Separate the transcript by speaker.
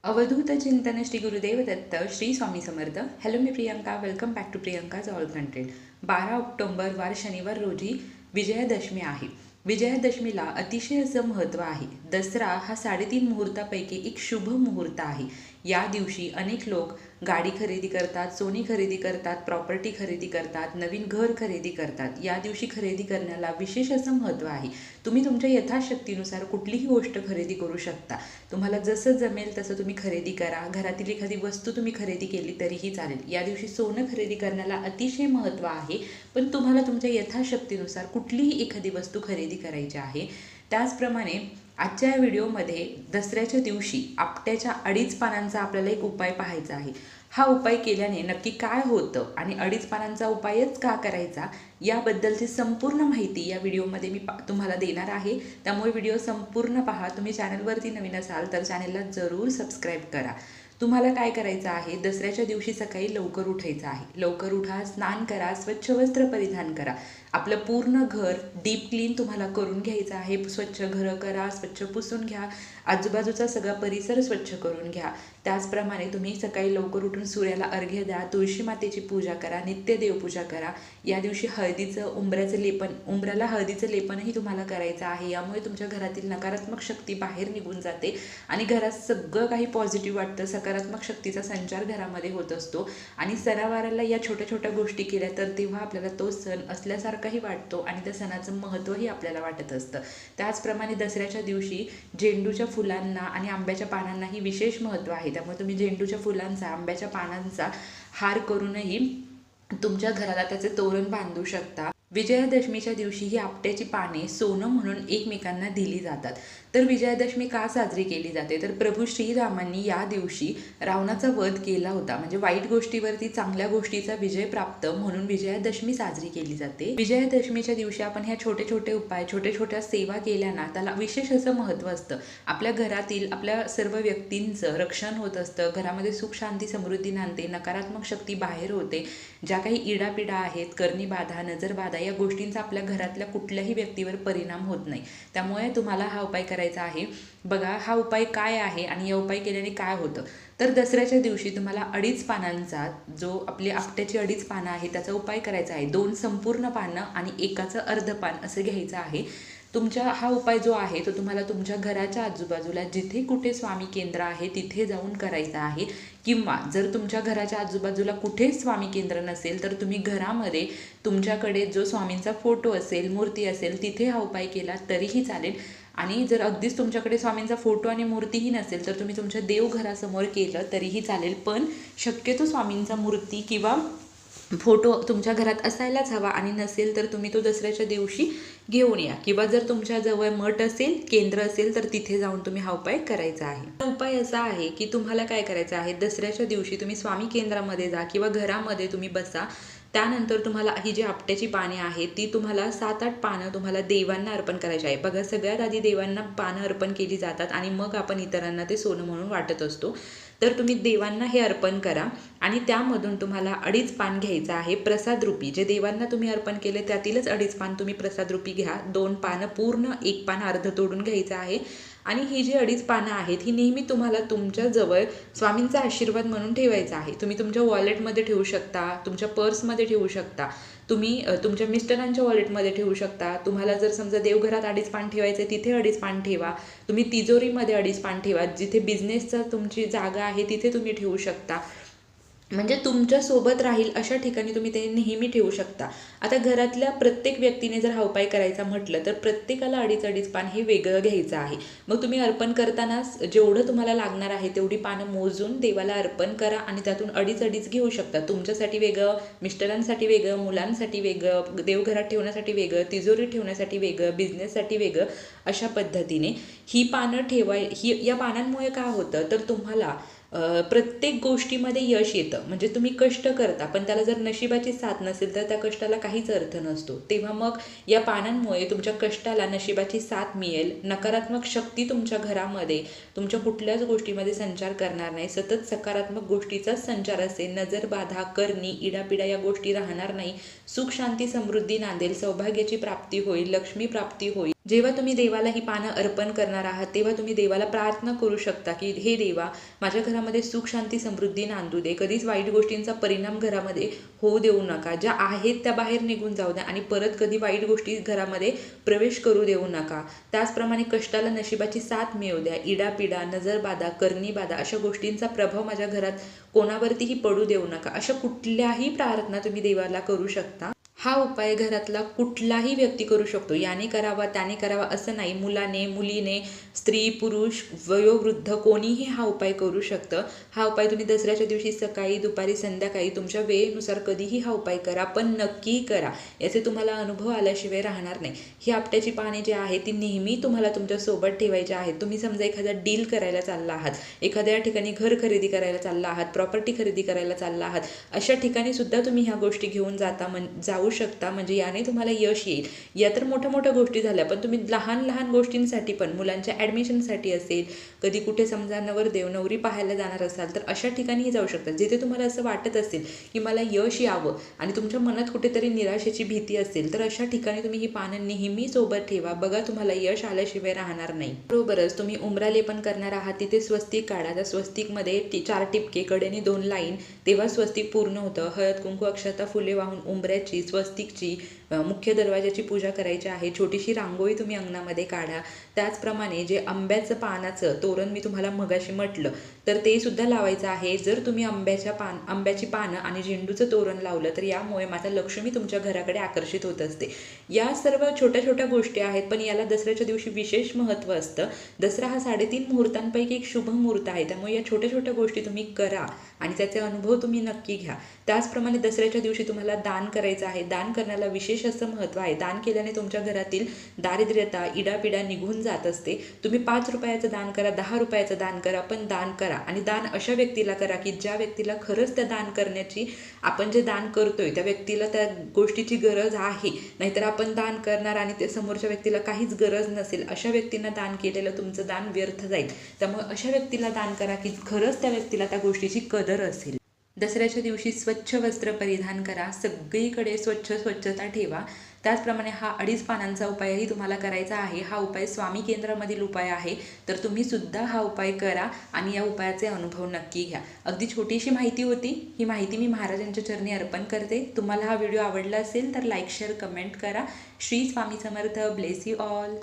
Speaker 1: अवधूत चिंतन श्री गुरुदेव दत्त श्री स्वामी समर्थ. हॅलो, मी Priyanka. Welcome back to Priyanka's all content. 12 October वार शनिवार रोजी विजयादशमी आहे. विजयादशमीला अतिशय असं महत्त्व आहे. दसरा हा 3.5 मुहूर्तापैकी एक शुभ मुहूर्त आहे. या दिवशी अनेक लोक गाडी खरेदी करतात, सोने खरेदी करतात, प्रॉपर्टी खरेदी करतात, नवीन घर खरेदी करतात. या दिवशी खरेदी करण्याला विशेष असं महत्त्व आहे. तुम्ही तुमच्या यथाशक्तीनुसार कुठलीही गोष्ट खरेदी करू शकता. तुम्हाला जसं जमेल तसं तुम्ही खरेदी करा. घरातील एखादी वस्तू तुम्ही खरेदी केली तरीही चालेल. या दिवशी सोनं खरेदी करण्याला अतिशय महत्त्व आहे, पण तुम्हाला तुमच्या यथाशक्तीनुसार कुठलीही एखादी वस्तू खरेदी करायची आहे. त्याचप्रमाणे आजच्या या व्हिडिओमध्ये दसऱ्याच्या दिवशी आपट्याच्या 2.5 पानांचा आपल्याला एक उपाय पाहायचा आहे. हा उपाय केल्याने नक्की काय होतं आणि 2.5 पानांचा उपायच का करायचा याबद्दलची संपूर्ण माहिती या व्हिडिओमध्ये मी तुम्हाला देणार आहे. त्यामुळे व्हिडिओ संपूर्ण पहा. तुम्ही चॅनलवरती नवीन असाल तर चॅनलला जरूर सबस्क्राईब करा. तुम्हाला काय करायचं आहे, दसऱ्याच्या दिवशी सकाळी लवकर उठायचं आहे. लवकर उठा, स्नान करा, स्वच्छ वस्त्र परिधान करा. आपलं पूर्ण घर डीप क्लीन तुम्हाला करून घ्यायचं आहे. स्वच्छ घरं करा, स्वच्छ पुसून घ्या, आजूबाजूचा सगळा परिसर स्वच्छ करून घ्या. त्याचप्रमाणे तुम्ही सकाळी लवकर उठून सूर्याला अर्घ्य द्या, तुळशी मातेची पूजा करा, नित्य देवपूजा करा. या दिवशी हळदीचं उंबऱ्याचं लेपन, उंबऱ्याला हळदीचं लेपनही तुम्हाला करायचं आहे. यामुळे तुमच्या घरातील नकारात्मक शक्ती बाहेर निघून जाते आणि घरात सगळं काही पॉझिटिव्ह वाटतं. सकारात्मक शक्तीचा संचार घरामध्ये होत असतो आणि सणावाराला या छोट्या छोट्या गोष्टी केल्या तर तेव्हा आपल्याला तो सण असल्यासारखाही वाटतो आणि त्या सणाचं महत्त्वही आपल्याला वाटत असतं. त्याचप्रमाणे दसऱ्याच्या दिवशी झेंडूच्या फुलांना आणि आंब्याच्या पानांनाही विशेष महत्त्व आहे. त्यामुळे तुम्ही झेंडूच्या फुलांचा, आंब्याच्या पानांचा हार करूनही तुमच्या घराला त्याचे तोरण बांधू शकता. विजयादशमीच्या दिवशी ही आपट्याची पाने सोनं म्हणून एकमेकांना दिली जातात. तर विजयादशमी का साजरी केली जाते, तर प्रभू श्रीरामांनी या दिवशी रावणाचा वध केला होता. म्हणजे वाईट गोष्टीवरती चांगल्या गोष्टीचा विजय प्राप्त म्हणून विजयादशमी साजरी केली जाते. विजयादशमीच्या दिवशी आपण ह्या छोटे छोटे उपाय, छोट्या छोट्या सेवा केल्या ना, त्याला विशेष असं महत्त्व असतं. आपल्या घरातील आपल्या सर्व व्यक्तींचं रक्षण होत असतं. घरामध्ये सुख, शांती, समृद्धी नांदते. नकारात्मक शक्ती बाहेर होते. ज्या काही इडापिडा आहेत, कर्णीबाधा, नजरबाधा, या गोष्टींचा आपल्या घरातल्या कुठल्याही व्यक्तीवर परिणाम होत नाही. त्यामुळे तुम्हाला हा उपाय करायचा आहे. बघा, हा उपाय काय आहे आणि या उपाय केल्याने काय होतं. तर दसऱ्याच्या दिवशी तुम्हाला 2.5 पानांचा, जो आपली आपट्याची 2.5 पानं आहे त्याचा उपाय करायचा आहे. 2 संपूर्ण पानं आणि एकाचं अर्ध पान असं घ्यायचं आहे. तुमच्या हा उपाय जो आहे तो तुम्हाला तुमच्या घराच्या आजूबाजूला जिथे कुठे स्वामी केंद्र आहे तिथे जाऊन करायचा आहे. किंवा जर तुमच्या घराच्या आजूबाजूला कुठेच स्वामी केंद्र नसेल तर तुम्ही घरामध्ये तुमच्याकडे जो स्वामींचा फोटो असेल, मूर्ती असेल, तिथे हा उपाय केला तरीही चालेल. आणि जर अगदीच तुमच्याकडे स्वामींचा फोटो आणि मूर्तीही नसेल तर तुम्ही तुमच्या देवघरासमोर केलं तरीही चालेल. पण शक्यतो स्वामींचा मूर्ती किंवा फोटो तुमच्या घरात असायलाच हवा आणि नसेल तर तुम्ही तो दसऱ्याच्या दिवशी घेऊन या. किंवा जर तुमच्याजवळ मठ असेल, केंद्र असेल तर तिथे जाऊन तुम्ही हा उपाय करायचा आहे. उपाय असा आहे की तुम्हाला काय करायचं आहे, दसऱ्याच्या दिवशी तुम्ही स्वामी केंद्रामध्ये जा किंवा घरामध्ये तुम्ही बसा. त्यानंतर तुम्हाला ही जी आपट्याची पाने आहेत ती तुम्हाला 7-8 पानं तुम्हाला देवांना अर्पण करायची आहे. बघा, सगळ्यात आधी देवांना पानं अर्पण केली जातात आणि मग आपण इतरांना ते सोनं म्हणून वाटत असतो. तर तुम्ही देवांना हे अर्पण करा आणि त्यामधून तुम्हाला 2.5 पान घ्यायचं आहे प्रसाद रूपी. जे देवांना तुम्ही अर्पण केले त्यातीलच 2.5 पान तुम्ही प्रसाद रूपी घ्या. 2 पानं पूर्ण, 1 पान अर्ध तोडून घ्यायचं आहे. आणि ही जी 2.5 पानं आहेत ही नेहमी तुम्हाला तुमच्याजवळ स्वामींचा आशीर्वाद म्हणून ठेवायचा आहे. तुम्ही तुमच्या वॉलेटमध्ये ठेवू शकता, तुमच्या पर्समध्ये ठेवू शकता, तुम्ही तुमच्या मिस्टरांच्या वॉलेटमध्ये ठेवू शकता. तुम्हाला जर समजा देवघरात 2.5 पान ठेवायचे तिथे 2.5 पान ठेवा. तुम्ही तिजोरीमध्ये 2.5 पान ठेवा. जिथे बिझनेसचा तुमची जागा आहे तिथे तुम्ही ठेवू शकता. म्हणजे तुमच्यासोबत राहील अशा ठिकाणी तुम्ही ते नेहमी ठेवू शकता. आता घरातल्या प्रत्येक व्यक्तीने जर हा उपाय करायचा म्हटलं तर प्रत्येकाला 2.5 पान हे वेगळं घ्यायचं आहे. मग तुम्ही अर्पण करताना जेवढं तुम्हाला लागणार आहे तेवढी पानं मोजून देवाला अर्पण करा आणि त्यातून 2.5 घेऊ शकता. तुमच्यासाठी वेगळं, मिस्टरांसाठी वेगळं, मुलांसाठी वेगळं, देवघरात ठेवण्यासाठी वेगळं, तिजोरीत ठेवण्यासाठी वेगळं, बिझनेससाठी वेगळं, अशा पद्धतीने ही पानं या पानांमुळे काय होतं तर तुम्हाला प्रत्येक गोष्टीमध्ये यश येतं. म्हणजे तुम्ही कष्ट करता पण त्याला जर नशिबाची साथ नसेल तर त्या कष्टाला काहीच अर्थ नसतो. तेव्हा मग या पानांमुळे तुमच्या कष्टाला नशिबाची साथ मिळेल. नकारात्मक शक्ती तुमच्या घरामध्ये तुमच्या कुठल्याच गोष्टीमध्ये संचार करणार नाही. सतत सकारात्मक गोष्टीचाच संचार असेल. नजर बाधा, करणी, इडापिडा या गोष्टी राहणार नाही. सुख, शांती, समृद्धी नांदेल. सौभाग्याची प्राप्ती होईल, लक्ष्मी प्राप्ती होईल. जेव्हा तुम्ही देवाला ही पानं अर्पण करणार आहात तेव्हा तुम्ही देवाला प्रार्थना करू शकता की हे देवा, माझ्या घरामध्ये सुख शांती समृद्धी नांदू दे, कधीच वाईट गोष्टींचा परिणाम घरामध्ये होऊ देऊ नका, ज्या आहेत त्या बाहेर निघून जाऊ द्या आणि परत कधी वाईट गोष्टी घरामध्ये प्रवेश करू देऊ नका. त्याचप्रमाणे कष्टाला नशिबाची साथ मिळू द्या, इडापिडा, नजरबाधा, करणीबाधा अशा गोष्टींचा प्रभाव माझ्या घरात कोणावरतीही पडू देऊ नका, अशा कुठल्याही प्रार्थना तुम्ही देवाला करू शकता. हा उपाय घरातला कुठलाही व्यक्ती करू शकतो. याने करावा त्याने करावा असं नाही, मुलाने मुलीने स्त्री पुरुष वयोवृद्ध कोणीही हा उपाय करू शकतं. हा उपाय तुम्ही दसऱ्याच्या दिवशी सकाळी दुपारी संध्याकाळी तुमच्या वेळेनुसार कधीही हा उपाय करा, पण नक्की करा. याचे तुम्हाला अनुभव आल्याशिवाय राहणार नाही. ही आपट्याची पाने जी आहे ती नेहमी तुम्हाला तुमच्यासोबत ठेवायची आहेत. तुम्ही समजा एखादा डील करायला चालला आहात, एखाद्या ठिकाणी घर खरेदी करायला चालला आहात, प्रॉपर्टी खरेदी करायला चालला आहात, अशा ठिकाणी सुद्धा तुम्ही ह्या गोष्टी घेऊन जाऊ शकता, म्हणजे याने तुम्हाला यश येईल. या तर मोठ्या मोठ्या गोष्टी झाल्या, पण तुम्ही लहान लहान गोष्टींसाठी पण, मुलांच्या ॲडमिशनसाठी असेल, कधी कुठे समजा नवरदेव नवरी पाहायला जाणार असाल तर अशा ठिकाणीही जाऊ शकता. जिथे तुम्हाला असं वाटत असेल की मला यश यावं आणि तुमच्या मनात कुठेतरी निराशेची भीती असेल तर अशा ठिकाणी तुम्ही ही पानं नेहमी सोबत ठेवा. बघा, तुम्हाला यश आल्याशिवाय राहणार नाही. बरोबरच तुम्ही उंबरा लेपन करणार आहात तिथे स्वस्तिक काढा. त्या स्वस्तिकमध्ये 4 टिपके, कडेने 2 लाईन, तेव्हा स्वस्तिक पूर्ण होतं. हळद कुंकू अक्षता फुले वाहून उंबऱ्याची स्वस्तिकची मुख्य दरवाजाची पूजा करायची आहे. छोटीशी रांगोळी तुम्ही अंगणामध्ये काढा. त्याचप्रमाणे जे आंब्याचं पानाचं तोरण मी तुम्हाला मगाशी म्हटलं तर ते सुद्धा लावायचं आहे. जर तुम्ही आंब्याची पानं आणि झेंडूचं तोरण लावलं तर यामुळे माता लक्ष्मी तुमच्या घराकडे आकर्षित होत असते. या सर्व छोट्या छोट्या गोष्टी आहेत, पण याला दसऱ्याच्या दिवशी विशेष महत्त्व असतं. दसरा हा 3.5 मुहूर्तांपैकी एक शुभ मुहूर्त आहे, त्यामुळे या छोट्या छोट्या गोष्टी तुम्ही करा आणि त्याचे अनुभव तुम्ही नक्की घ्या. त्याचप्रमाणे दसऱ्याच्या दिवशी तुम्हाला दान करायचं आहे. दान करण्याला विशेष असं महत्त्व आहे. दान केल्याने तुमच्या घरातील दारिद्र्यता, इडापिडा निघून जात असते. तुम्ही 5 रुपयाचं दान करा, 10 रुपयाचं दान करा, पण दान करा. आणि दान अशा व्यक्तीला करा की ज्या व्यक्तीला खरंच त्या दान करण्याची, आपण जे दान करतोय त्या व्यक्तीला त्या गोष्टीची गरज आहे. नाहीतर आपण दान करणार आणि ते समोरच्या व्यक्तीला काहीच गरज नसेल, अशा व्यक्तींना दान केलेलं तुमचं दान व्यर्थ जाईल. त्यामुळे अशा व्यक्तीला दान करा की खरंच त्या व्यक्तीला त्या गोष्टीची कदर असेल. दसऱ्याच्या दिवशी स्वच्छ वस्त्र परिधान करा, सगळीकडे स्वच्छता ठेवा. त्याचप्रमाणे हा 2.5 पानांचा उपायही तुम्हाला करायचा आहे. हा उपाय स्वामी केंद्रामधील उपाय आहे, तर तुम्ही सुद्धा हा उपाय करा आणि या उपायाचे अनुभव नक्की घ्या. अगदी छोटीशी माहिती होती, ही माहिती मी महाराजांच्या चरणी अर्पण करते. तुम्हाला हा व्हिडिओ आवडला असेल तर लाईक शेअर कमेंट करा. Shri Swami Samarth. Bless you all.